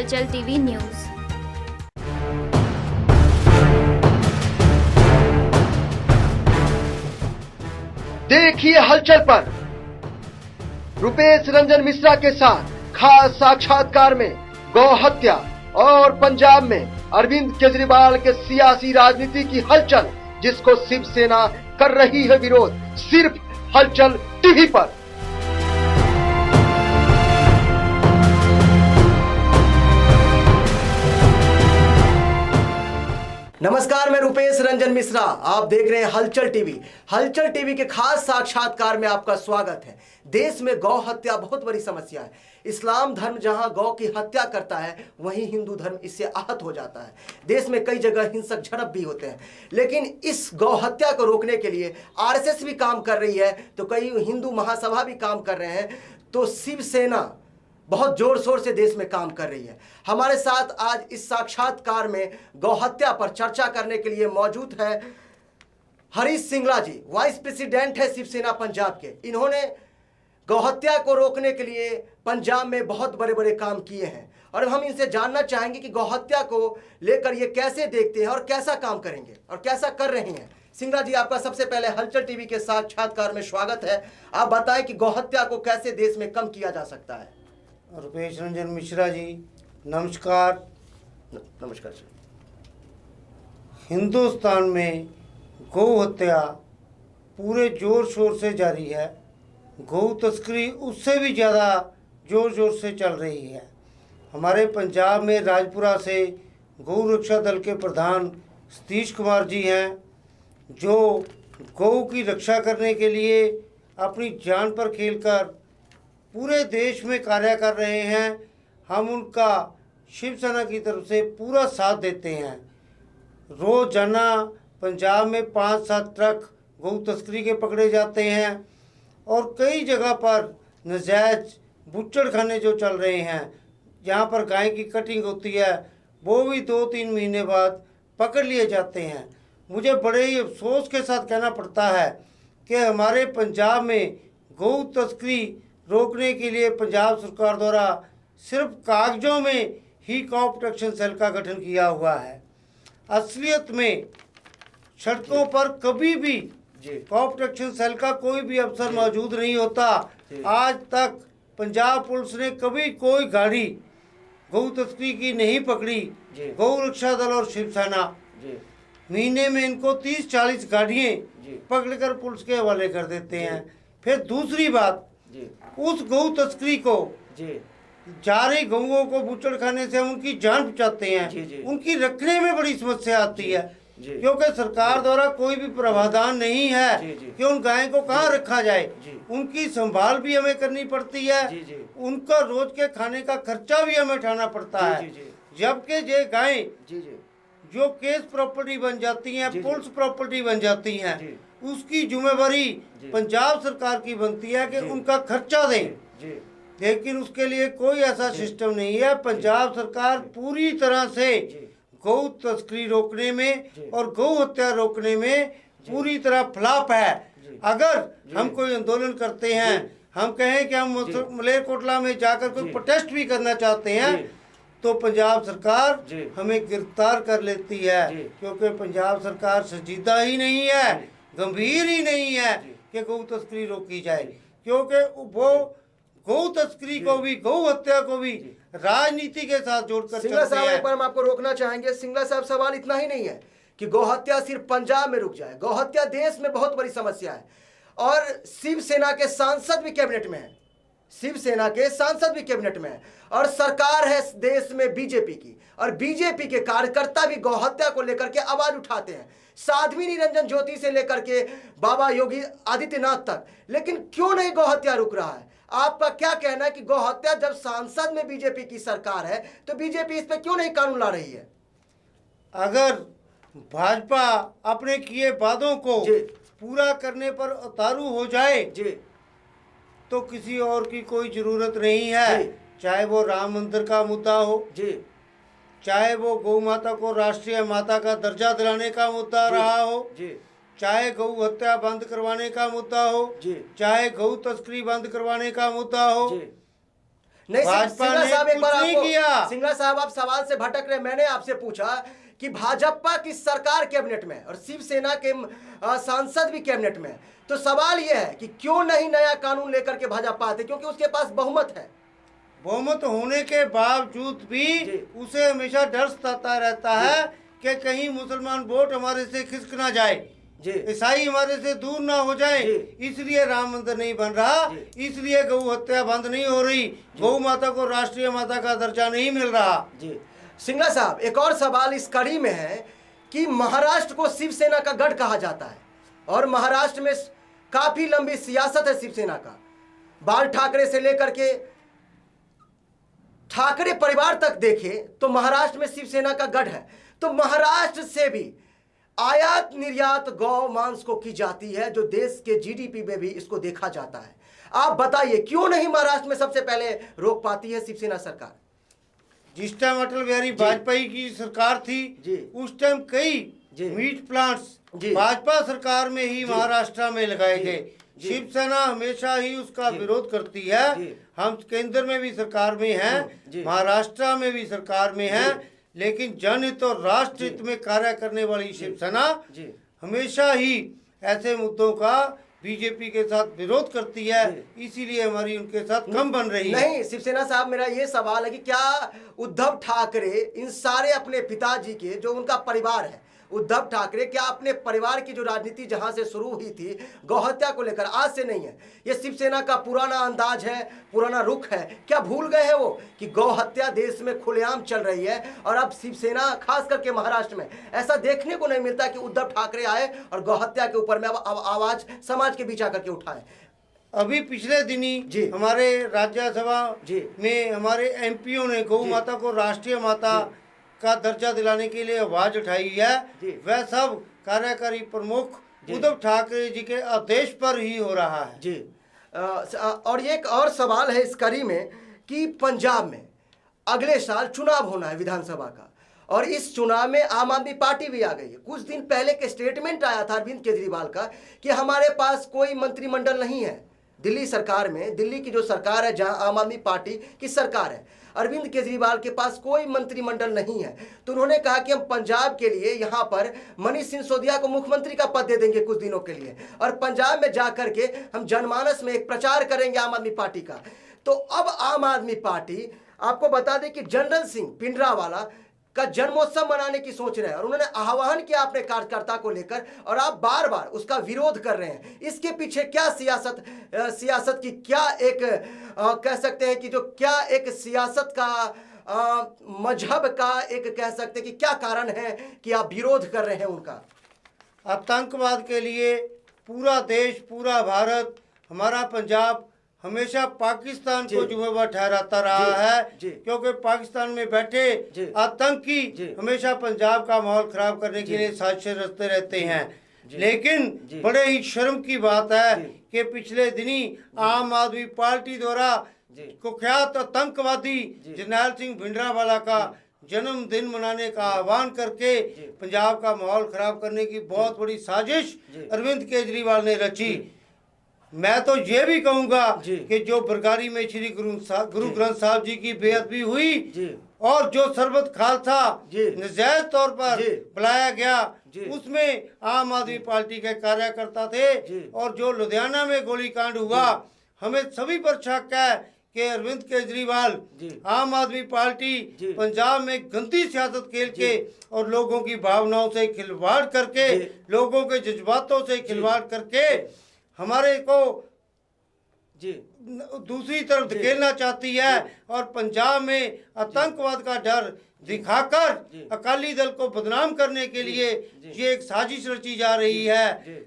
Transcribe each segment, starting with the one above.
हलचल TV news. देखिए हलचल पर रुपेश रंजन मिश्रा के साथ खास साक्षात्कार में गौ हत्या और पंजाब में अरविंद केजरीवाल के सियासी राजनीति की हलचल, जिसको शिवसेना कर रही है विरोध, सिर्फ हलचल टीवी पर। नमस्कार, मैं रुपेश रंजन मिश्रा, आप देख रहे हैं हलचल टीवी। हलचल टीवी के खास साक्षात्कार में आपका स्वागत है। देश में गौ हत्या बहुत बड़ी समस्या है। इस्लाम धर्म जहां गौ की हत्या करता है, वहीं हिंदू धर्म इससे आहत हो जाता है। देश में कई जगह हिंसक झड़प भी होते हैं, लेकिन इस गौ हत्या को रोकने के लिए आरएसएस भी काम कर रही है, तो कई हिंदू महासभा भी काम कर रहे हैं, तो शिवसेना बहुत जोर शोर से देश में काम कर रही है। हमारे साथ आज इस साक्षात्कार में गौ हत्या पर चर्चा करने के लिए मौजूद है हरीश सिंगला जी, वाइस प्रेसिडेंट है शिवसेना पंजाब के। इन्होंने गौ हत्या को रोकने के लिए पंजाब में बहुत बड़े बड़े काम किए हैं, और हम इनसे जानना चाहेंगे कि गौ हत्या को लेकर ये कैसे देखते हैं और कैसा काम करेंगे और कैसा कर रहे हैं। सिंगला जी, आपका सबसे पहले हलचल टीवी के साक्षात्कार में स्वागत है। आप बताएं कि गौ हत्या को कैसे देश में कम किया जा सकता है। रुपेश रंजन मिश्रा जी, नमस्कार। नमस्कार सर। हिंदुस्तान में गौ हत्या पूरे जोर शोर से जारी है। गौ तस्करी उससे भी ज़्यादा जोर शोर से चल रही है। हमारे पंजाब में राजपुरा से गौ रक्षा दल के प्रधान सतीश कुमार जी हैं, जो गौ की रक्षा करने के लिए अपनी जान पर खेलकर पूरे देश में कार्य कर रहे हैं। हम उनका शिवसेना की तरफ से पूरा साथ देते हैं। रोजाना पंजाब में 5-7 ट्रक गौ तस्करी के पकड़े जाते हैं, और कई जगह पर नजायज बुच्चड़खाने जो चल रहे हैं, जहाँ पर गाय की कटिंग होती है, वो भी 2-3 महीने बाद पकड़ लिए जाते हैं। मुझे बड़े ही अफसोस के साथ कहना पड़ता है कि हमारे पंजाब में गौ तस्करी रोकने के लिए पंजाब सरकार द्वारा सिर्फ कागजों में ही गौ प्रोटेक्शन सेल का गठन किया हुआ है। असलियत में सड़कों पर कभी भी गौ प्रोटेक्शन सेल का कोई भी अफसर मौजूद नहीं होता। आज तक पंजाब पुलिस ने कभी कोई गाड़ी गौ तस्करी की नहीं पकड़ी। गौ रक्षा दल और शिवसेना महीने में इनको 30-40 गाड़ियाँ पकड़कर पुलिस के हवाले कर देते हैं। फिर दूसरी बात, उस गौ तस्करी को जा रही गौओं को बुचड़ खाने से उनकी जान बचाते हैं। उनकी रखने में बड़ी समस्या आती है, क्योंकि सरकार द्वारा कोई भी प्रावधान नहीं है कि उन गायों को कहाँ रखा जाए। उनकी संभाल भी हमें करनी पड़ती है, उनका रोज के खाने का खर्चा भी हमें उठाना पड़ता है। जबकि ये गायें जो केस प्रॉपर्टी बन जाती हैं, पुलिस प्रॉपर्टी बन जाती हैं, उसकी जिम्मेवारी पंजाब सरकार की बनती है कि उनका खर्चा दें। लेकिन उसके लिए कोई ऐसा सिस्टम नहीं है। पंजाब सरकार पूरी तरह से गौ तस्करी रोकने में और गौ हत्या रोकने में पूरी तरह फ्लॉप है। अगर हम कोई आंदोलन करते हैं, हम कहें कि हम मलेरकोटला में जाकर कोई प्रोटेस्ट भी करना चाहते हैं, तो पंजाब सरकार हमें गिरफ्तार कर लेती है, क्योंकि पंजाब सरकार संजीदा ही नहीं है, गंभीर ही नहीं है कि गौ तस्करी रोकी जाए। क्योंकि वो गौ तस्करी को भी, गौ हत्या को भी राजनीति के साथ जोड़कर सिंगला साहब, एक बार हम आपको रोकना चाहेंगे। सिंगला साहब, सवाल इतना ही नहीं है कि गौ हत्या सिर्फ पंजाब में रुक जाए। गौ हत्या देश में बहुत बड़ी समस्या है, और शिवसेना के सांसद भी कैबिनेट में है। शिवसेना के सांसद भी कैबिनेट में है, और सरकार है देश में बीजेपी की, और बीजेपी के कार्यकर्ता भी गौ हत्या को लेकर के आवाज उठाते हैं, साध्वी निरंजन ज्योति से लेकर के बाबा योगी आदित्यनाथ तक। लेकिन क्यों नहीं गौ हत्या रुक रहा है? आपका क्या कहना है कि गौ हत्या, जब सांसद में बीजेपी की सरकार है, तो बीजेपी इस पे क्यों नहीं कानून ला रही है? अगर भाजपा अपने किए वादों को पूरा करने पर उतारू हो जाए तो किसी और की कोई जरूरत नहीं है। चाहे वो राम मंदिर का मुद्दा हो, चाहे वो गौ माता को राष्ट्रीय माता का दर्जा दिलाने का मुद्दा रहा हो, चाहे गौ हत्या बंद करवाने का मुद्दा हो, चाहे गौ तस्करी बंद करवाने का मुद्दा हो। नहीं भाजपा सिंगला ने साहब, एक कुछ बार नहीं आपको, किया। सिंगला साहब आप सवाल से भटक रहे। मैंने आपसे पूछा कि भाजपा की सरकार कैबिनेट में और शिवसेना के सांसद भी कैबिनेट में है। तो सवाल यह है कि क्यों नहीं नया कानून लेकर के भाजपा आते, क्योंकि उसके पास बहुमत है। बहुमत होने के बावजूद भी जी। उसे हमेशा डर सताता रहता है कि कहीं मुसलमान वोट हमारे से खिसक ना जाए, जी ईसाई हमारे से दूर ना हो जाए, जी। इसलिए राम मंदिर नहीं बन रहा, जी। इसलिए गौ हत्या बंद नहीं हो रही, गौ माता को राष्ट्रीय माता का दर्जा नहीं मिल रहा। जी सिंगला साहब, एक और सवाल इस कड़ी में है कि महाराष्ट्र को शिवसेना का गढ़ कहा जाता है और महाराष्ट्र में काफी लंबी सियासत है शिवसेना का। बाल ठाकरे से लेकर के ठाकरे परिवार तक देखें तो महाराष्ट्र में शिवसेना का गढ़ है। तो महाराष्ट्र से भी आयात निर्यात गौ मांस को की जाती है, जो देश के जीडीपी में भी इसको देखा जाता है। आप बताइए क्यों नहीं महाराष्ट्र में सबसे पहले रोक पाती है शिवसेना सरकार? जिस टाइम अटल बिहारी वाजपेयी की सरकार थी जी। उस टाइम कई जी। मीट प्लांट्स जी। भाजपा सरकार में ही महाराष्ट्र में लगाए जी। गए। जी। शिवसेना हमेशा ही उसका जी। विरोध करती है। जी। हम केंद्र में भी सरकार में हैं, जी। महाराष्ट्र में भी सरकार में हैं, लेकिन जनहित और राष्ट्र हित में कार्य करने वाली शिवसेना जी हमेशा ही ऐसे मुद्दों का बीजेपी के साथ विरोध करती है, इसीलिए हमारी उनके साथ कम बन रही है। नहीं शिवसेना साहब, मेरा ये सवाल है कि क्या उद्धव ठाकरे इन सारे अपने पिताजी के जो उनका परिवार है, उद्धव ठाकरे क्या अपने परिवार की जो राजनीति जहां से शुरू हुई थी गौहत्या को लेकर, आज से नहीं है, ये शिवसेना का पुराना अंदाज है, पुराना रुख है, क्या भूल गए हैं वो कि गौहत्या देश में खुलेआम चल रही है? और अब शिवसेना खास करके महाराष्ट्र में ऐसा देखने को नहीं मिलता कि उद्धव ठाकरे आए और गौहत्या के ऊपर में अब आवाज समाज के बीच आकर के उठाए। अभी पिछले दिनी जी। हमारे राज्यसभा जी। में हमारे एमपीओ ने गौ माता को राष्ट्रीय माता का दर्जा दिलाने के लिए आवाज उठाई है। जी। वह सब कार्यकारी प्रमुख उद्धव ठाकरे जी के आदेश पर ही हो रहा है। जी और एक और सवाल है इस कड़ी में कि पंजाब में अगले साल चुनाव होना है विधानसभा का, और इस चुनाव में आम आदमी पार्टी भी आ गई है। कुछ दिन पहले के स्टेटमेंट आया था अरविंद केजरीवाल का कि हमारे पास कोई मंत्रिमंडल नहीं है। दिल्ली सरकार में, दिल्ली की जो सरकार है जहां आम आदमी पार्टी की सरकार है, अरविंद केजरीवाल के पास कोई मंत्रिमंडल नहीं है। तो उन्होंने कहा कि हम पंजाब के लिए यहाँ पर मनीष सिसोदिया को मुख्यमंत्री का पद दे देंगे कुछ दिनों के लिए, और पंजाब में जाकर के हम जनमानस में एक प्रचार करेंगे आम आदमी पार्टी का। तो अब आम आदमी पार्टी, आपको बता दें कि जनरल सिंह भिंडरावाला का जन्मोत्सव मनाने की सोच रहे हैं और उन्होंने आह्वान किया अपने कार्यकर्ता को लेकर, और आप बार बार उसका विरोध कर रहे हैं। इसके पीछे क्या सियासत की क्या एक कह सकते हैं कि जो क्या एक सियासत का मजहब का एक कह सकते हैं कि क्या कारण है कि आप विरोध कर रहे हैं उनका? आतंकवाद के लिए पूरा देश, पूरा भारत, हमारा पंजाब हमेशा पाकिस्तान को जिम्मेवार ठहराता रहा है, क्योंकि पाकिस्तान में बैठे आतंकी हमेशा पंजाब का माहौल खराब करने के लिए साजिशें रचते रहते हैं। लेकिन बड़े ही शर्म की बात है कि पिछले दिनी आम आदमी पार्टी द्वारा कुख्यात आतंकवादी जरनैल सिंह भिंडरावाला का जन्मदिन मनाने का आह्वान करके पंजाब का माहौल खराब करने की बहुत बड़ी साजिश अरविंद केजरीवाल ने रची। मैं तो ये भी कहूंगा कि जो बरगारी में श्री गुरु ग्रंथ साहब जी की बेअदबी हुई और जो सरबत खालसा नजायज तौर पर बुलाया गया, उसमें आम आदमी पार्टी के कार्यकर्ता थे, और जो लुधियाना में गोलीकांड हुआ, हमें सभी पर शक है कि अरविंद केजरीवाल, आम आदमी पार्टी पंजाब में गंदी सियासत खेल के और लोगों की भावनाओं से खिलवाड़ करके, लोगों के जज्बातों से खिलवाड़ करके हमारे को दूसरी तरफ धकेलना चाहती है, और पंजाब में आतंकवाद का डर दिखाकर अकाली दल को बदनाम करने के लिए ये एक साजिश रची जा रही है।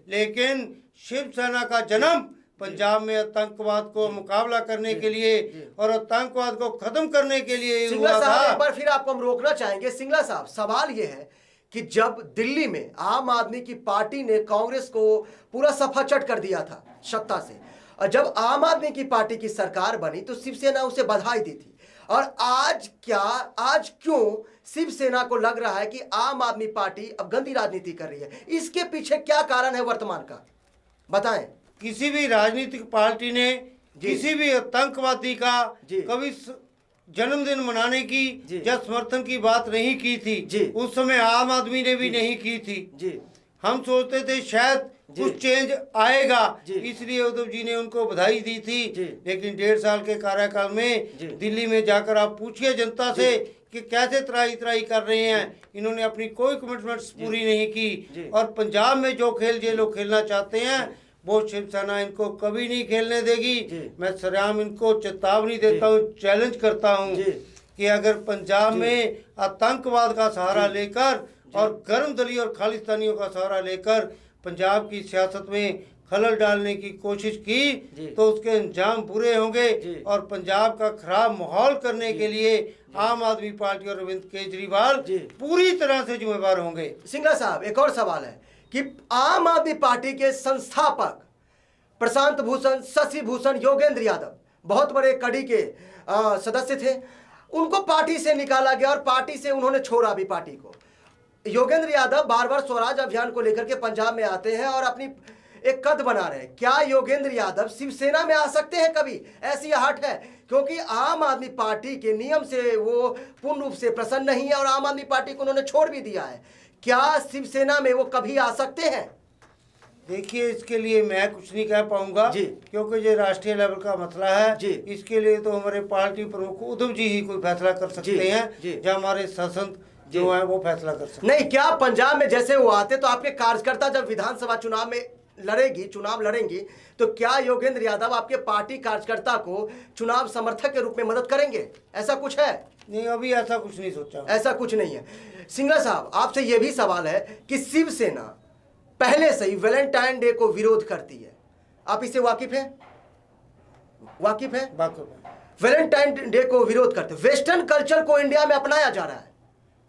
लेकिन शिवसेना का जन्म पंजाब में आतंकवाद को मुकाबला करने के लिए और आतंकवाद को खत्म करने के लिए हुआ था। एक बार फिर आपको हम रोकना चाहेंगे। सिंगला साहब, सवाल ये है कि जब दिल्ली में आम आदमी की पार्टी ने कांग्रेस को पूरा सफाचट कर दिया था सत्ता से, और जब आम आदमी की पार्टी की सरकार बनी तो शिवसेना उसे बधाई दी थी, और आज क्यों शिवसेना को लग रहा है कि आम आदमी पार्टी अब गंदी राजनीति कर रही है? इसके पीछे क्या कारण है वर्तमान का, बताएं। किसी भी राजनीतिक पार्टी ने किसी भी आतंकवादी का जी। कभी जन्मदिन मनाने की जी। या समर्थन की बात नहीं की थी। जी। उस समय आम आदमी ने भी नहीं की थी। जी हम सोचते थे शायद जी। कुछ चेंज आएगा, जी। इसलिए उद्धव जी ने उनको बधाई दी थी। जी। लेकिन 1.5 साल के कार्यकाल में जी। दिल्ली में जाकर आप पूछिए जनता से कि कैसे त्राही त्राही कर रहे हैं। इन्होंने अपनी कोई कमिटमेंट्स पूरी नहीं जी। की। और पंजाब में जो खेल ये लोग खेलना चाहते हैं वो शिवसेना इनको कभी नहीं खेलने देगी। जी। मैं सरेआम इनको चेतावनी देता हूँ, चैलेंज करता हूँ जी। कि अगर पंजाब जी। में आतंकवाद का सहारा जी। लेकर और गर्म दली और खालिस्तानियों का सहारा लेकर पंजाब की सियासत में खलल डालने की कोशिश जी। की तो उसके अंजाम बुरे होंगे। जी। और पंजाब का खराब माहौल करने के लिए आम आदमी पार्टी और अरविंद केजरीवाल जी। पूरी तरह से जिम्मेदार होंगे। सिंगला साहब, एक और सवाल है कि आम आदमी पार्टी के संस्थापक प्रशांत भूषण, शशि भूषण, योगेंद्र यादव बहुत बड़े कड़ी के सदस्य थे। उनको पार्टी से निकाला गया और पार्टी से उन्होंने छोड़ा भी पार्टी को। योगेंद्र यादव बार बार स्वराज अभियान को लेकर के पंजाब में आते हैं और अपनी एक कद बना रहे हैं। क्या योगेंद्र यादव शिवसेना में आ सकते हैं कभी? ऐसी आहट है क्योंकि आम आदमी पार्टी के नियम से वो पूर्ण रूप से प्रसन्न नहीं है और आम आदमी पार्टी को उन्होंने छोड़ भी दिया है। क्या शिवसेना में वो कभी आ सकते हैं? देखिए, इसके लिए मैं कुछ नहीं कह पाऊंगा जी। क्योंकि ये राष्ट्रीय लेवल का मसला है जी। इसके लिए तो हमारे पार्टी प्रमुख उद्धव जी ही कोई फैसला कर सकते जी। हैं या हमारे शासन जी। जो है वो फैसला कर सकते हैं। नहीं, क्या पंजाब में जैसे वो आते तो आपके कार्यकर्ता जब विधानसभा चुनाव में चुनाव लड़ेंगी तो क्या योगेंद्र यादव आपके पार्टी कार्यकर्ता को चुनाव समर्थक के रूप में मदद करेंगे? ऐसा कुछ है? नहीं, अभी ऐसा कुछ नहीं सोचा। ऐसा कुछ नहीं है। सिंगला साहब, आपसे यह भी सवाल है कि शिवसेना पहले से ही वैलेंटाइन डे को विरोध करती है। आप इससे वाकिफ हैं? वाकिफ है? वैलेंटाइन डे को विरोध करते, वेस्टर्न कल्चर को इंडिया में अपनाया जा रहा है।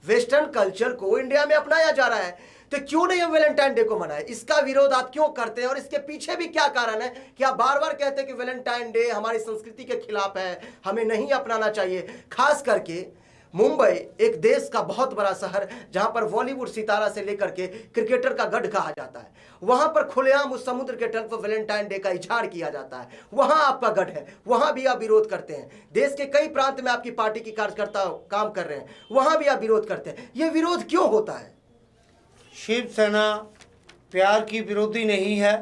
वेस्टर्न कल्चर को इंडिया में अपनाया जा रहा है तो क्यों नहीं हम वैलेंटाइन डे को मनाए? इसका विरोध आप क्यों करते हैं और इसके पीछे भी क्या कारण है कि आप बार बार कहते हैं कि वैलेंटाइन डे हमारी संस्कृति के खिलाफ है, हमें नहीं अपनाना चाहिए? खास करके मुंबई एक देश का बहुत बड़ा शहर जहां पर बॉलीवुड सितारा से लेकर के क्रिकेटर का गढ़ कहा जाता है, वहां पर खुलेआम उस समुद्र के तट पर वैलेंटाइन डे का इजहार किया जाता है। वहां आपका गढ़ है, वहां भी आप विरोध करते हैं। देश के कई प्रांत में आपकी पार्टी की कार्यकर्ता काम कर रहे हैं, वहां भी आप विरोध करते हैं। यह विरोध क्यों होता है? शिवसेना प्यार की विरोधी नहीं है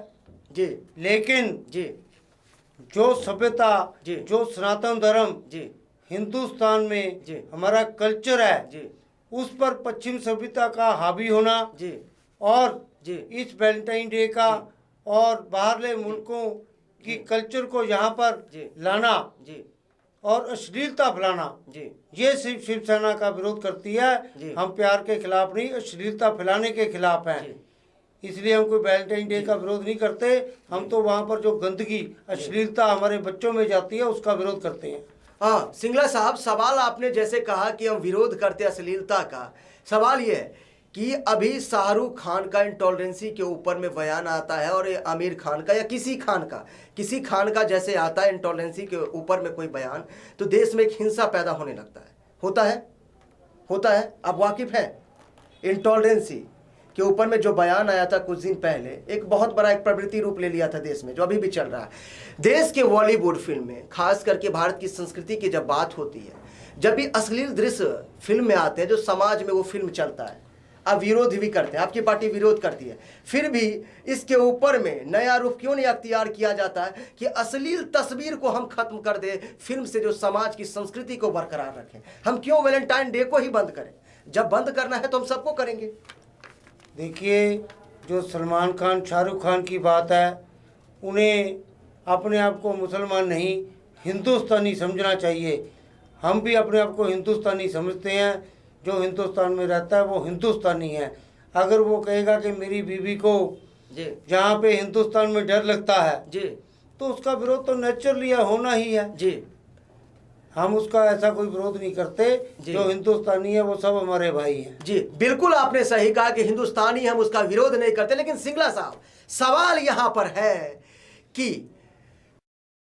जी, लेकिन जी, जो सभ्यता, जी, जो सनातन धर्म जी, हिंदुस्तान में जी, हमारा कल्चर है जी, उस पर पश्चिम सभ्यता का हावी होना जी, और जी, इस वैलेंटाइन डे का और बाहरले मुल्कों की कल्चर को यहाँ पर जी, लाना जी, और अश्लीलता फैलाना, जी, ये सिर्फ शिवसेना का विरोध करती है। जी। हम प्यार के खिलाफ नहीं, अश्लीलता फैलाने के खिलाफ हैं। जी। इसलिए हम कोई वैलेंटाइन डे का विरोध नहीं करते। हम तो वहाँ पर जो गंदगी, अश्लीलता हमारे बच्चों में जाती है उसका विरोध करते हैं। हाँ, सिंगला साहब, सवाल आपने जैसे कहा कि हम विरोध करते अश्लीलता का, सवाल ये है कि अभी शाहरुख खान का इंटॉलरेंसी के ऊपर में बयान आता है और आमिर खान का या किसी खान का जैसे आता है इंटॉलरेंसी के ऊपर में कोई बयान, तो देश में एक हिंसा पैदा होने लगता है। होता है, आप वाकिफ हैं? इंटॉलरेंसी के ऊपर में जो बयान आया था कुछ दिन पहले, एक बहुत बड़ा एक प्रवृत्ति रूप ले लिया था देश में, जो अभी भी चल रहा है। देश के बॉलीवुड फिल्म में, खास करके भारत की संस्कृति की जब बात होती है, जब भी अश्लील दृश्य फिल्म में आते हैं, जो समाज में वो फिल्म चलता है, आप विरोध भी करते हैं, आपकी पार्टी विरोध करती है, फिर भी इसके ऊपर में नया रूप क्यों नहीं अख्तियार किया जाता है कि अश्लील तस्वीर को हम खत्म कर दे, फिल्म से जो समाज की संस्कृति को बरकरार रखें? हम क्यों वैलेंटाइन डे को ही बंद करें? जब बंद करना है तो हम सबको करेंगे। देखिए, जो सलमान खान, शाहरुख खान की बात है, उन्हें अपने आप को मुसलमान नहीं हिंदुस्तानी समझना चाहिए। हम भी अपने आप को हिंदुस्तानी समझते हैं। जो हिंदुस्तान में रहता है वो हिंदुस्तानी है। अगर वो कहेगा कि मेरी बीवी को जी, जहाँ पे हिंदुस्तान में डर लगता है जी, तो उसका विरोध तो नेचुरली होना ही है। जी, हम उसका ऐसा कोई विरोध नहीं करते। जो हिंदुस्तानी है वो सब हमारे भाई हैं। जी, बिल्कुल आपने सही कहा कि हिंदुस्तानी, हम उसका विरोध नहीं करते। लेकिन सिंगला साहब, सवाल यहां पर है कि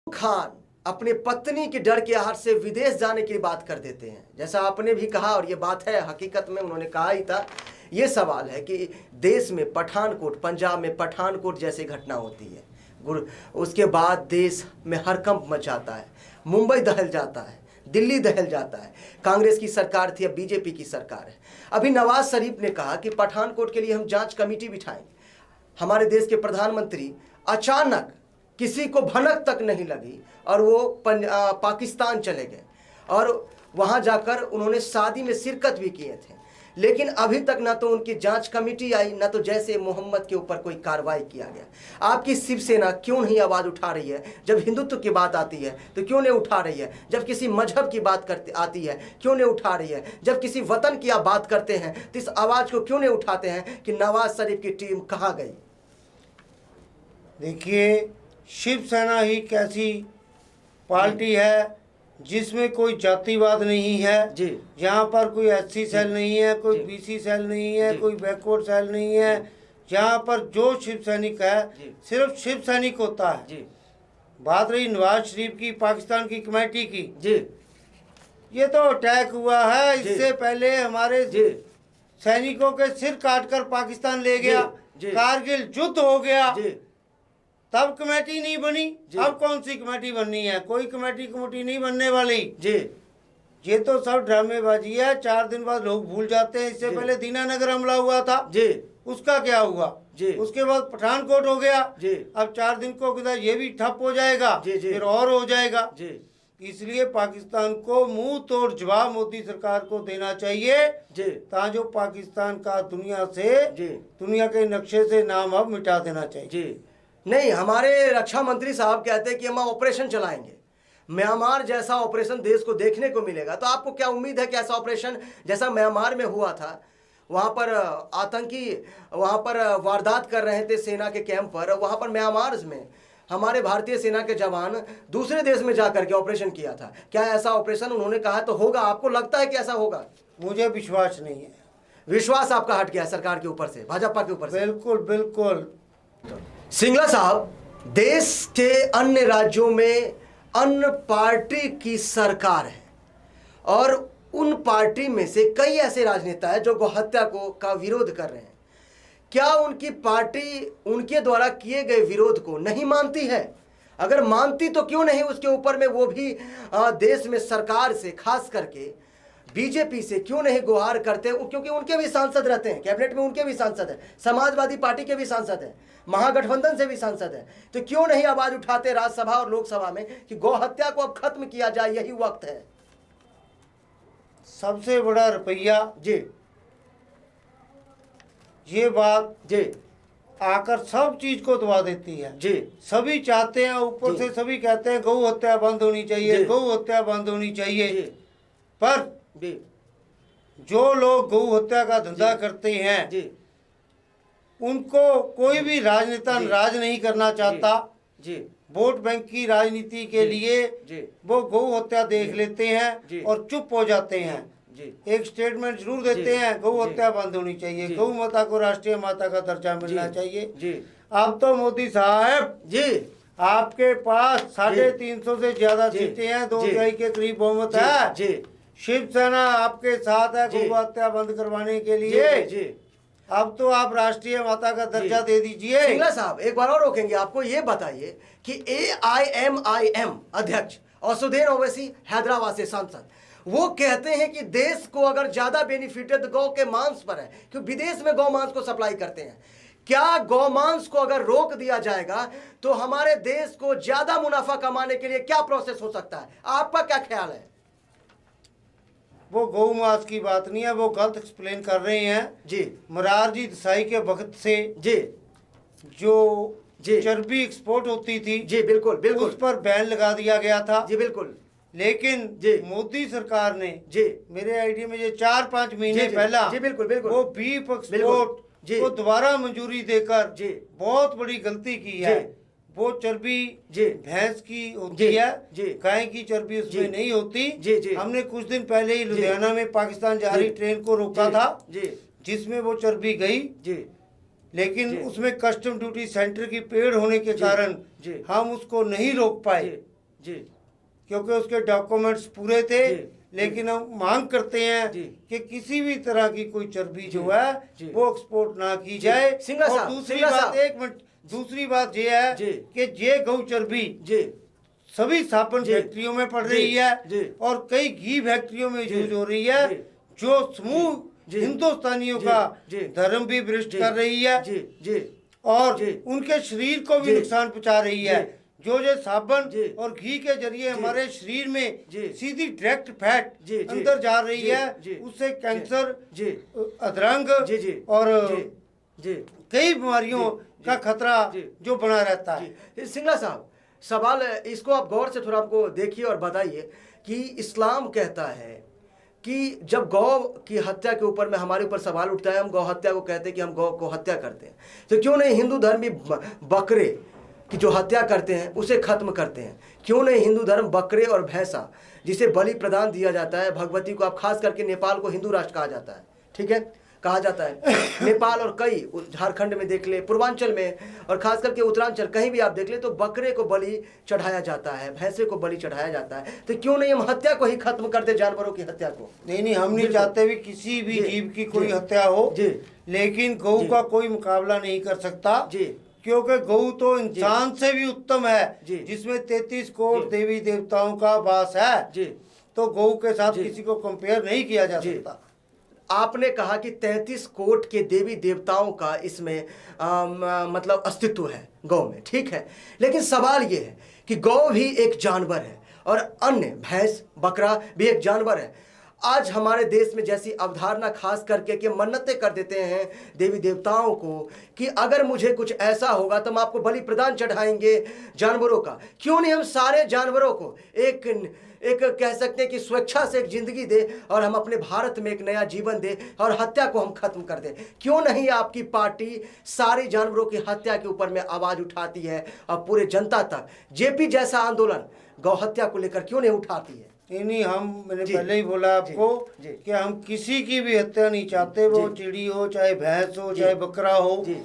खान अपने पत्नी के डर के आहार से विदेश जाने की बात कर देते हैं, जैसा आपने भी कहा, और ये बात है, हकीकत में उन्होंने कहा ही था। ये सवाल है कि देश में पठानकोट, पंजाब में पठानकोट जैसी घटना होती है, उसके बाद देश में हड़कंप मच जाता है, मुंबई दहल जाता है, दिल्ली दहल जाता है। कांग्रेस की सरकार थी, अब बीजेपी की सरकार है। अभी नवाज शरीफ ने कहा कि पठानकोट के लिए हम जांच कमेटी बिठाएंगे। हमारे देश के प्रधानमंत्री अचानक, किसी को भनक तक नहीं लगी और वो पाकिस्तान चले गए और वहां जाकर उन्होंने शादी में शिरकत भी किए थे। लेकिन अभी तक ना तो उनकी जांच कमेटी आई, ना तो जैसे मोहम्मद के ऊपर कोई कार्रवाई किया गया। आपकी शिवसेना क्यों नहीं आवाज़ उठा रही है? जब हिंदुत्व की बात आती है तो क्यों नहीं उठा रही है? जब किसी मजहब की बात आती है क्यों नहीं उठा रही है? जब किसी वतन की आप बात करते हैं तो इस आवाज़ को क्यों नहीं उठाते हैं कि नवाज शरीफ की टीम कहाँ गई? देखिए, शिवसेना ही कैसी पार्टी है जिसमें कोई जातिवाद नहीं है जी, जहाँ पर कोई एससी सेल नहीं है, कोई बीसी सेल नहीं है, कोई बैकवर्ड सेल नहीं है, जहाँ पर जो शिव सैनिक है सिर्फ शिव सैनिक होता है जी। बात रही नवाज शरीफ की, पाकिस्तान की कमेटी की, जी, ये तो अटैक हुआ है। इससे पहले हमारे जी, सैनिकों के सिर काटकर पाकिस्तान ले गया, जी। कारगिल युद्ध हो गया, जी, तब कमेटी नहीं बनी। अब कौन सी कमेटी बननी है? कोई कमेटी नहीं बनने वाली जी। ये तो सब ड्रामेबाजी है। 4 दिन बाद लोग भूल जाते हैं। इससे पहले दीनानगर हमला हुआ था जी, उसका क्या हुआ? जी। उसके बाद पठानकोट हो गया जी। अब 4 दिन को किधर ये भी ठप हो जाएगा, जी, जी। फिर और हो जाएगा। जी, इसलिए पाकिस्तान को मुंह तोड़ जवाब मोदी सरकार को देना चाहिए जी, ताकि पाकिस्तान का दुनिया के नक्शे से नाम अब मिटा देना चाहिए। जी। नहीं, हमारे रक्षा मंत्री साहब कहते हैं कि हम ऑपरेशन चलाएंगे। म्यांमार जैसा ऑपरेशन देश को देखने को मिलेगा, तो आपको क्या उम्मीद है कि ऐसा ऑपरेशन जैसा म्यांमार में हुआ था, वहां पर आतंकी वहां पर वारदात कर रहे थे सेना के कैंप पर, वहां पर म्यांमार में हमारे भारतीय सेना के जवान दूसरे देश में जाकर के ऑपरेशन किया था? क्या ऐसा ऑपरेशन उन्होंने कहा तो होगा? आपको लगता है कि ऐसा होगा? मुझे विश्वास नहीं है। विश्वास आपका हट गया सरकार के ऊपर से, भाजपा के ऊपर से? बिल्कुल बिल्कुल। सिंगला साहब, देश के अन्य राज्यों में अन्य पार्टी की सरकार है और उन पार्टी में से कई ऐसे राजनेता हैं जो गौहत्या का विरोध कर रहे हैं। क्या उनकी पार्टी उनके द्वारा किए गए विरोध को नहीं मानती है? अगर मानती तो क्यों नहीं उसके ऊपर में वो भी देश में सरकार से, खास करके बीजेपी से क्यों नहीं गुहार करते? क्योंकि उनके भी सांसद रहते हैं, कैबिनेट में उनके भी सांसद हैं, समाजवादी पार्टी के भी सांसद हैं, महागठबंधन से भी सांसद हैं। तो क्यों नहीं आवाज उठाते राज्यसभा और लोकसभा में कि गौ हत्या को अब खत्म किया जाए, यही वक्त है? सबसे बड़ा रुपया जी, ये बात जी, आकर सब चीज को दबा देती है। जी, सभी चाहते हैं, ऊपर से सभी कहते हैं गौ हत्या बंद होनी चाहिए, गौ हत्या बंद होनी चाहिए। पर जी, जो लोग गौ हत्या का धंधा करते हैं जी, उनको कोई भी राजनेता नाराज नहीं करना चाहता। जी, वोट बैंक की राजनीति के लिए जी, वो गौ हत्या देख लेते हैं और चुप हो जाते हैं। जी, एक स्टेटमेंट जरूर देते हैं गौ हत्या बंद होनी चाहिए, गौ माता को राष्ट्रीय माता का दर्जा मिलना चाहिए। जी। अब तो मोदी साहब जी, आपके पास 350 से ज्यादा सीटें हैं, 2/3 के करीब बहुमत है। जी, शिवसेना आपके साथ है गौ हत्या बंद करवाने के लिए। जी। अब तो आप राष्ट्रीय माता का दर्जा दे दीजिए। सिंगला साहब, एक बार और रोकेंगे आपको, ये बताइए कि AIMIM अध्यक्ष असुद्दीन ओवैसी, हैदराबाद से सांसद, वो कहते हैं कि देश को अगर ज्यादा बेनिफिटेड गौ के मांस पर है, क्योंकि विदेश में गौ मांस को सप्लाई करते हैं। क्या गौ मांस को अगर रोक दिया जाएगा तो हमारे देश को ज्यादा मुनाफा कमाने के लिए क्या प्रोसेस हो सकता है? आपका क्या ख्याल है? वो गौ मांस की बात नहीं है, वो गलत एक्सप्लेन कर रहे हैं। जी, मोरारजी देसाई के वक्त से जी, जो जी, चर्बी एक्सपोर्ट होती थी, जी, बिल्कुल, बिल्कुल, उस पर बैन लगा दिया गया था। जी, बिल्कुल, लेकिन जी, मोदी सरकार ने, जी, मेरे आईडिया में ये 4-5 महीने जी, पहला, जी, बिल्कुल, बिल्कुल, वो बीफ बिल्कुल, एक्सपोर्ट जी, को दोबारा मंजूरी देकर जी, बहुत बड़ी गलती की है। जी, वो चर्बी जी, भैंस की होती जी, है, जी, गाय की चर्बी जी, उसमें नहीं होती। जी, जी, हमने कुछ दिन पहले ही लुधियाना में पाकिस्तान जा रही ट्रेन को रोका था, जी, जिसमें वो चर्बी गई, जी, लेकिन उसमें कस्टम ड्यूटी सेंटर की पेड़ होने के कारण जी, हम उसको नहीं रोक पाए, जी, क्योंकि उसके डॉक्यूमेंट्स पूरे थे। जी, लेकिन हम मांग करते हैं जी, कि किसी भी तरह की कोई चर्बी जो है जी, वो एक्सपोर्ट ना की जाए। सिंगला और साहब, दूसरी सिंगला बात, साहब, 1 मिनट, दूसरी बात ये है जी। कि ये गौ चर्बी जी सभी साबुन जी। फैक्ट्रियों में पड़ जी। रही है जी। और कई घी फैक्ट्रियों में जी। यूज हो रही है, जी। जो समूह जी। हिंदुस्तानियों जी। का जी। धर्म भी भ्रष्ट जी। कर रही है जी जी और जी। उनके शरीर को भी जी। नुकसान पहुंचा रही है। जी। जो ये साबुन जी। और घी के जरिए हमारे शरीर में जी। सीधी डायरेक्ट फैट जी। जी। अंदर जा रही जी। है, जी। उससे कैंसर, जी अधरंग जी जी और जी जी कई बीमारियों जी। का खतरा जी। जो बना रहता है। जी सिंगला साहब, सवाल है, इसको आप गौर से थोड़ा हमको देखिए और बताइए कि इस्लाम कहता है कि जब गौ की हत्या के ऊपर में हमारे ऊपर सवाल उठता है, हम गौ हत्या को कहते हैं कि हम गौ को हत्या करते हैं, तो क्यों नहीं हिंदू धर्म भी बकरे की जो हत्या करते हैं उसे खत्म करते हैं? क्यों नहीं हिंदू धर्म बकरे और भैंसा जिसे बलि प्रदान दिया जाता है भगवती को, आप खास करके नेपाल को हिंदू राष्ट्र कहा जाता है, ठीक है, कहा जाता है, नेपाल और कई झारखंड में देख ले, पूर्वांचल में और खास करके उत्तरांचल कहीं भी आप देख ले तो बकरे को बलि चढ़ाया जाता है, भैंसे को बलि चढ़ाया जाता है। तो क्यों नहीं हम हत्या को ही खत्म कर दे, जानवरों की हत्या को? नहीं, हम नहीं चाहते भी किसी भी जी। जीव की कोई जी। हत्या हो, जी। लेकिन गौ जी। का कोई मुकाबला नहीं कर सकता जी क्योंकि गौ तो इंसान से भी उत्तम है, जी। जिसमें 33 करोड़ जी। देवी देवताओं का वास है। जी तो गौ के साथ जी। किसी को कंपेयर नहीं किया जा जी। सकता। आपने कहा कि 33 कोट के देवी देवताओं का इसमें मतलब अस्तित्व है गौ में, ठीक है, लेकिन सवाल ये है कि गौ भी एक जानवर है और अन्य भैंस बकरा भी एक जानवर है। आज हमारे देश में जैसी अवधारणा खास करके कि मन्नतें कर देते हैं देवी देवताओं को कि अगर मुझे कुछ ऐसा होगा तो हम आपको बलि प्रदान चढ़ाएंगे जानवरों का। क्यों नहीं हम सारे जानवरों को एक कह सकते हैं कि स्वेच्छा से एक जिंदगी दे और हम अपने भारत में एक नया जीवन दे और हत्या को हम खत्म कर दें? क्यों नहीं आपकी पार्टी सारे जानवरों की हत्या के ऊपर में आवाज उठाती है और पूरे जनता तक जेपी जैसा आंदोलन गौ हत्या को लेकर क्यों नहीं उठाती है? नहीं, मैंने जी। पहले ही बोला आपको जी। कि हम किसी की भी हत्या नहीं चाहते, वो जी। चिड़ी हो, चाहे भैंस हो, जी। चाहे बकरा हो। जी।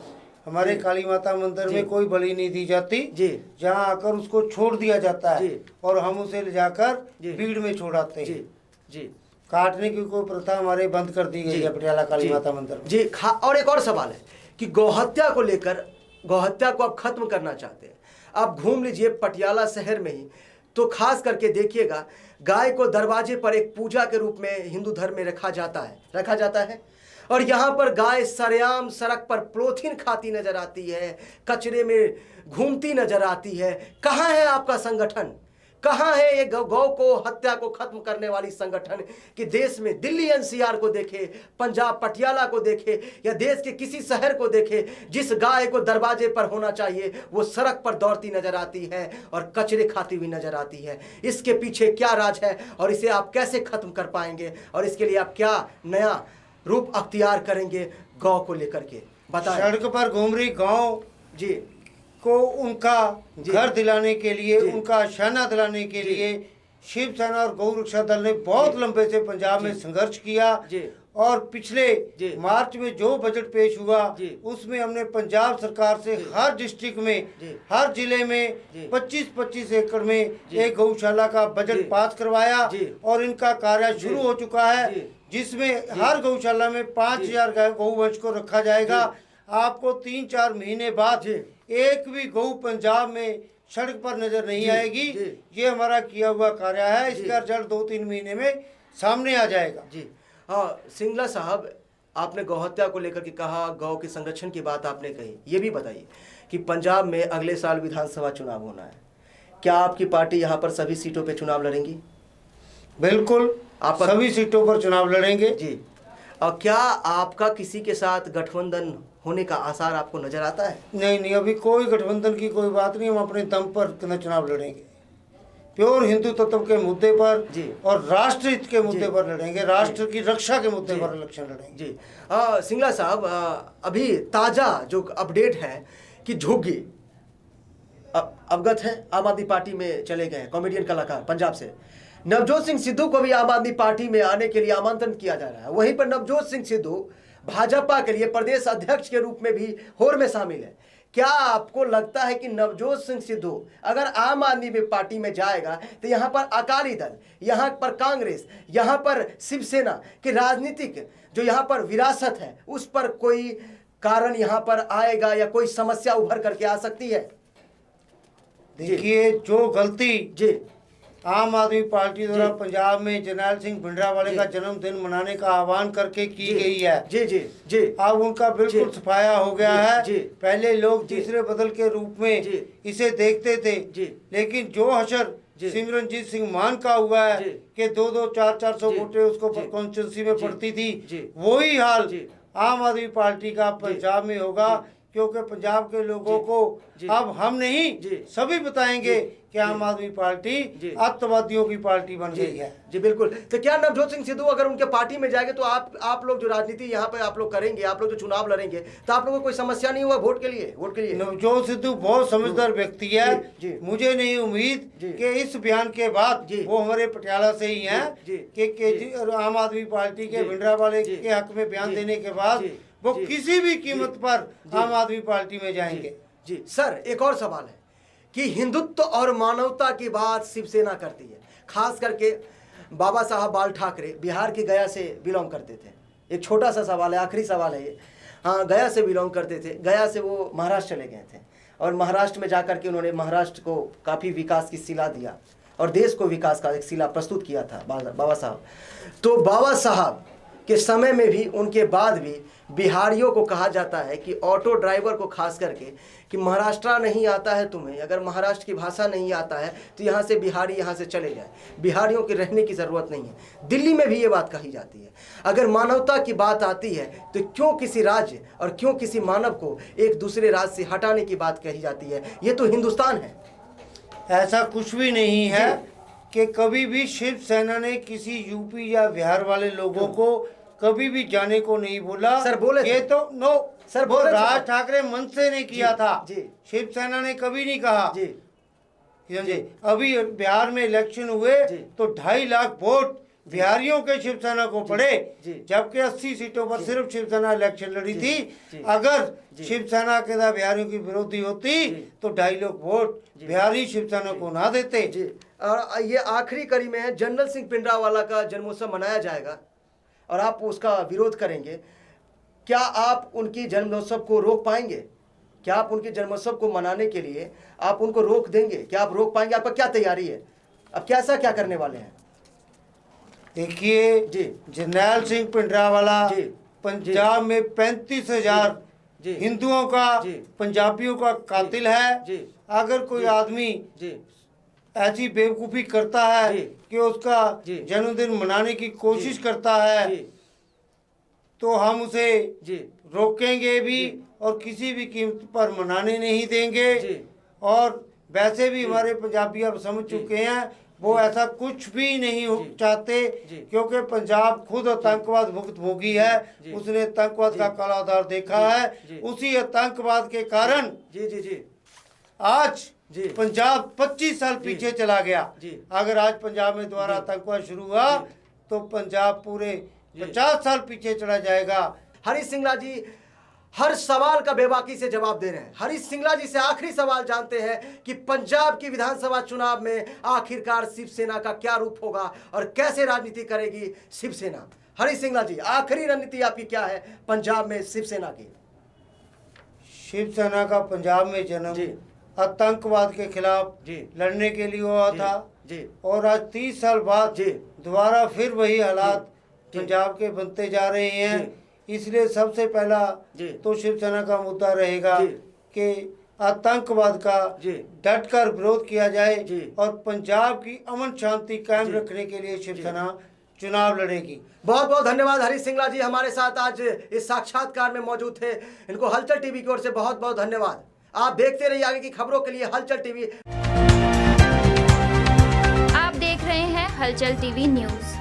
हमारे जी। काली माता मंदिर जी। में कोई बलि नहीं दी जाती, जी। जहाँ आकर उसको छोड़ दिया जाता है जी। और हम उसे ले जाकर जी। भीड़ में छोड़ाते जी हैं। जी काटने की कोई प्रथा हमारे बंद कर दी गई है पटियाला काली माता मंदिर में। जी और एक और सवाल है कि गौहत्या को लेकर, गौहत्या को आप खत्म करना चाहते हैं, आप घूम लीजिए पटियाला शहर में ही तो खास करके देखिएगा गाय को दरवाजे पर एक पूजा के रूप में हिंदू धर्म में रखा जाता है और यहाँ पर गाय सरेआम सड़क पर पॉलीथीन खाती नजर आती है, कचरे में घूमती नजर आती है। कहाँ है आपका संगठन? कहाँ है ये गौ को हत्या को खत्म करने वाली संगठन कि देश में दिल्ली एनसीआर को देखे, पंजाब पटियाला को देखे या देश के किसी शहर को देखे, जिस गाय को दरवाजे पर होना चाहिए वो सड़क पर दौड़ती नजर आती है और कचरे खाती हुई नजर आती है? इसके पीछे क्या राज है और इसे आप कैसे खत्म कर पाएंगे और इसके लिए आप क्या नया रूप अख्तियार करेंगे गौ को लेकर के, बताएं। सड़क पर घूम रही गाँव जी को उनका घर दिलाने के लिए, जी। उनका शाना दिलाने के जी। लिए शिवसेना और गौ रक्षा दल ने बहुत लंबे से पंजाब में संघर्ष किया जी। और पिछले जी। मार्च में जो बजट पेश हुआ जी। उसमें हमने पंजाब सरकार से हर डिस्ट्रिक्ट में, जी। हर जिले में जी। 25-25 एकड़ में जी। एक गौशाला का जी। बजट पास करवाया जी। और इनका कार्य शुरू हो चुका है, जी। जिसमें हर गौशाला में 5000 गौवंश को रखा जाएगा। आपको 3-4 महीने बाद जी। एक भी गौ पंजाब में सड़क पर नजर नहीं जी। आएगी। जी। ये हमारा किया हुआ कार्य है, इसका रिजल्ट 2-3 महीने में सामने आ जाएगा। जी हाँ सिंगला साहब, आपने गौहत्या को लेकर के कहा, गौ के संरक्षण की बात आपने कही, ये भी बताइए कि पंजाब में अगले साल विधानसभा चुनाव होना है, क्या आपकी पार्टी यहाँ पर सभी सीटों पे चुनाव लड़ेंगी? बिल्कुल, आप सभी सीटों पर चुनाव लड़ेंगे। जी, और क्या आपका किसी के साथ गठबंधन होने का आसार आपको नजर आता है? नहीं, अभी कोई गठबंधन की कोई बात नहीं। हम अपने दम पर चुनाव लड़ेंगे, प्योर हिंदू तत्व के मुद्दे पर जी। और राष्ट्र हित के मुद्दे जी। पर लड़ेंगे, राष्ट्र की रक्षा के मुद्दे जी। पर इलेक्शन लड़ेंगे। जी सिंगला साहब, अभी ताज़ा जो अपडेट है कि झुग्गी अवगत है, आम आदमी पार्टी में चले गए हैं, कॉमेडियन कलाकार पंजाब से। नवजोत सिंह सिद्धू को भी आम आदमी पार्टी में आने के लिए आमंत्रण किया जा रहा है। वहीं पर नवजोत सिंह सिद्धू भाजपा के लिए प्रदेश अध्यक्ष के रूप में भी होड़ में शामिल है। क्या आपको लगता है कि नवजोत सिंह सिद्धू अगर आम आदमी पार्टी में जाएगा तो यहाँ पर अकाली दल, यहाँ पर कांग्रेस, यहाँ पर शिवसेना की राजनीतिक जो यहाँ पर विरासत है उस पर कोई कारण यहाँ पर आएगा या कोई समस्या उभर करके आ सकती है? देखिए, जो गलती जी आम आदमी पार्टी द्वारा जी। पंजाब में जरनैल सिंह भिंडरावाले जी। का जन्मदिन मनाने का आह्वान करके की जी। गई है, जी जी जी अब उनका बिल्कुल जी। सफाया हो गया जी। है। जी। पहले लोग जी। तीसरे बदल के रूप में जी। इसे देखते थे, जी। लेकिन जो हशर जी। सिमरनजीत सिंह मान का हुआ है जी। कि 2-2, 400 जी। वोटें उसको जी। कॉन्स्टिट्यूंसी में जी। पड़ती थी, जी। वही हाल जी। आम आदमी पार्टी का पंजाब में होगा, क्योंकि पंजाब के लोगों जी। को जी। अब हम नहीं जी। सभी बताएंगे जी। कि आम आदमी पार्टी जी। अत्यावधियों की पार्टी बन गई है। जी बिल्कुल। तो क्या नवजोत सिंह सिद्धू अगर उनके पार्टी में जाएंगे तो आप लोग जो राजनीति यहाँ पे आप लोग करेंगे, आप लोग जो चुनाव लड़ेंगे, तो आप लोगों को कोई समस्या नहीं हुआ वोट के लिए? नवजोत सिद्धू बहुत समझदार व्यक्ति है। जी, जी। मुझे नहीं उम्मीद जी। कि इस बयान के बाद जी। वो हमारे पटियाला से ही हैं जी। कि आम आदमी पार्टी के जी। भिंडरावाले जी। के हक में बयान जी। देने के बाद जी। वो जी। किसी भी कीमत जी। पर जी। आम आदमी पार्टी में जाएंगे। जी सर, एक और सवाल है कि हिंदुत्व और मानवता की बात शिवसेना करती है, खास करके बाबा साहब बाल ठाकरे बिहार के गया से बिलोंग करते थे। एक छोटा सा सवाल है, आखिरी सवाल है ये। हाँ, गया से बिलोंग करते थे, गया से वो महाराष्ट्र चले गए थे और महाराष्ट्र में जाकर के उन्होंने महाराष्ट्र को काफ़ी विकास की शिला दिया और देश को विकास का एक शिला प्रस्तुत किया था बाबा साहब। तो बाबा साहब के समय में भी, उनके बाद भी बिहारियों को कहा जाता है कि ऑटो ड्राइवर को खास करके कि महाराष्ट्र नहीं आता है तुम्हें, अगर महाराष्ट्र की भाषा नहीं आता है तो यहाँ से बिहारी यहाँ से चले जाए, बिहारियों के रहने की ज़रूरत नहीं है। दिल्ली में भी ये बात कही जाती है। अगर मानवता की बात आती है तो क्यों किसी राज्य और क्यों किसी मानव को एक दूसरे राज्य से हटाने की बात कही जाती है? ये तो हिंदुस्तान है। ऐसा कुछ भी नहीं है कि कभी भी शिवसेना ने किसी यूपी या बिहार वाले लोगों को कभी भी जाने को नहीं बोला। सर बोले ये तो नो सर, वो बोले राज ठाकरे मन से ने किया जी। था। जी। शिवसेना ने कभी नहीं कहा। जी समझे? अभी बिहार में इलेक्शन हुए जी। तो 2.5 लाख वोट बिहारियों के शिवसेना को पड़े, जी। जबकि 80 सीटों पर सिर्फ शिवसेना इलेक्शन लड़ी जी। थी। जी। अगर जी। शिवसेना के साथ बिहारियों की विरोधी होती जी। तो 2.5 लाख वोट बिहारी शिवसेना को ना देते। जी। और ये आखिरी कड़ी में है, जनरल सिंह भिंडरावाला का जन्मोत्सव मनाया जाएगा और आप उसका विरोध करेंगे। क्या आप उनकी जन्मोत्सव को रोक पाएंगे? क्या आप उनके जन्मोत्सव को मनाने के लिए आप उनको रोक देंगे? क्या आप रोक पाएंगे? आपका क्या तैयारी है? अब कैसा क्या करने वाले हैं? देखिए जी। जरनैल सिंह भिंडरावाला जी। पंजाब में 35,000 जी। हिंदुओं का, जी। पंजाबियों का कातिल है। जी। अगर कोई जी। आदमी जी ऐसी बेवकूफ़ी करता है जी। कि उसका जी। जन्मदिन मनाने की कोशिश जी। करता है, जी तो हम उसे जी रोकेंगे भी जी। और किसी भी कीमत पर मनाने नहीं देंगे। जी। और वैसे भी हमारे पंजाबी अब समझ चुके हैं, वो ऐसा कुछ भी नहीं जी। चाहते, जी। क्योंकि पंजाब खुद आतंकवाद मुक्त भोगी है। जी। उसने आतंकवाद का काला आधार देखा जी। है। जी। उसी आतंकवाद के कारण जी जी जी आज जी। पंजाब 25 साल पीछे चला गया। जी। अगर आज पंजाब में दोबारा जी। आतंकवाद शुरू हुआ जी। तो पंजाब पूरे 50 साल पीछे चला जाएगा। हरीश सिंगला जी हर सवाल का बेबाकी से जवाब दे रहे हैं। हरीश सिंगला जी से आखिरी सवाल जानते हैं कि पंजाब की विधानसभा चुनाव में आखिरकार शिवसेना का क्या रूप होगा और कैसे राजनीति करेगी शिवसेना। हरीश सिंगला जी, आखिरी रणनीति आपकी क्या है पंजाब में शिवसेना की? शिवसेना का पंजाब में जन्म जी। आतंकवाद के खिलाफ जी। लड़ने के लिए हुआ जी। था। जी और आज 30 साल बाद जी। दोबारा फिर वही हालात जी। पंजाब के बनते जा रहे हैं। जी। इसलिए सबसे पहला जी। तो शिवसेना का मुद्दा रहेगा जी। कि आतंकवाद का जी। डटकर विरोध किया जाए जी। और पंजाब की अमन शांति कायम जी। रखने के लिए शिवसेना चुनाव लड़ेगी। बहुत बहुत धन्यवाद हरीश सिंगला जी हमारे साथ आज इस साक्षात्कार में मौजूद थे। इनको हलचल टीवी की ओर से बहुत बहुत धन्यवाद। आप देखते रहिए आगे की खबरों के लिए हलचल टीवी। आप देख रहे हैं हलचल टीवी न्यूज़।